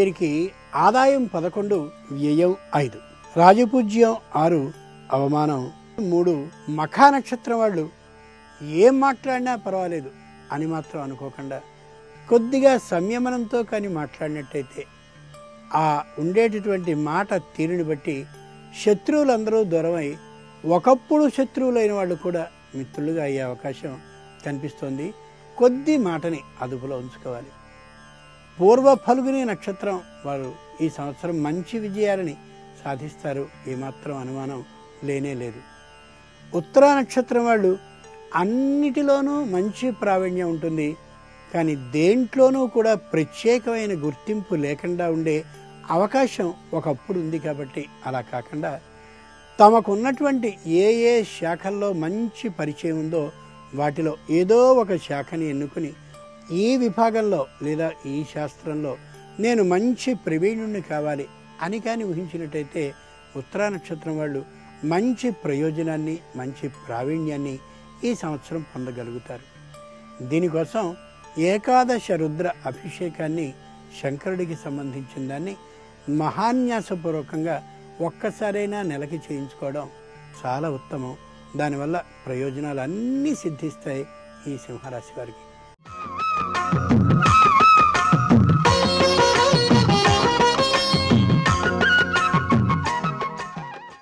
వీరికి ఆదాయం 11, వ్యయం 5, రాజపూజ్యం 6, అవమానం 3. మఖా నక్షత్రం వాళ్ళు ఏం మాట్లాడినా పర్వాలేదు అని మాత్రం అనుకోకుండా కొద్దిగా సంయమనంతో కానీ మాట్లాడినట్టయితే ఆ ఉండేటటువంటి మాట తీరుని బట్టి శత్రువులందరూ దూరమై ఒకప్పుడు శత్రువులైన వాళ్ళు కూడా మిత్రులుగా అయ్యే అవకాశం కనిపిస్తోంది. కొద్ది మాటని అదుపులో ఉంచుకోవాలి. పూర్వ ఫల్గుని నక్షత్రం వారు ఈ సంవత్సరం మంచి విజయాలని సాధిస్తారు, ఏమాత్రం అనుమానం లేనే లేదు. ఉత్తరా నక్షత్రం వాళ్ళు అన్నిటిలోనూ మంచి ప్రావీణ్యం ఉంటుంది, కానీ దేంట్లోనూ కూడా ప్రత్యేకమైన గుర్తింపు లేకుండా ఉండే అవకాశం ఒకప్పుడు ఉంది. కాబట్టి అలా కాకుండా తమకున్నటువంటి ఏ ఏ శాఖల్లో మంచి పరిచయం ఉందో వాటిలో ఏదో ఒక శాఖని ఎన్నుకుని ఈ విభాగంలో లేదా ఈ శాస్త్రంలో నేను మంచి ప్రవీణుణ్ణి కావాలి అని కానీ ఊహించినట్టయితే ఉత్తరా నక్షత్రం వాళ్ళు మంచి ప్రయోజనాన్ని మంచి ప్రావీణ్యాన్ని ఈ సంవత్సరం పొందగలుగుతారు. దీనికోసం ఏకాదశ రుద్ర అభిషేకాన్ని శంకరుడికి సంబంధించిన దాన్ని మహాన్యాసపూర్వకంగా ఒక్కసారైనా నెలకి చేయించుకోవడం చాలా ఉత్తమం. దానివల్ల ప్రయోజనాలు అన్నీ సిద్ధిస్తాయి ఈ సింహరాశి వారికి.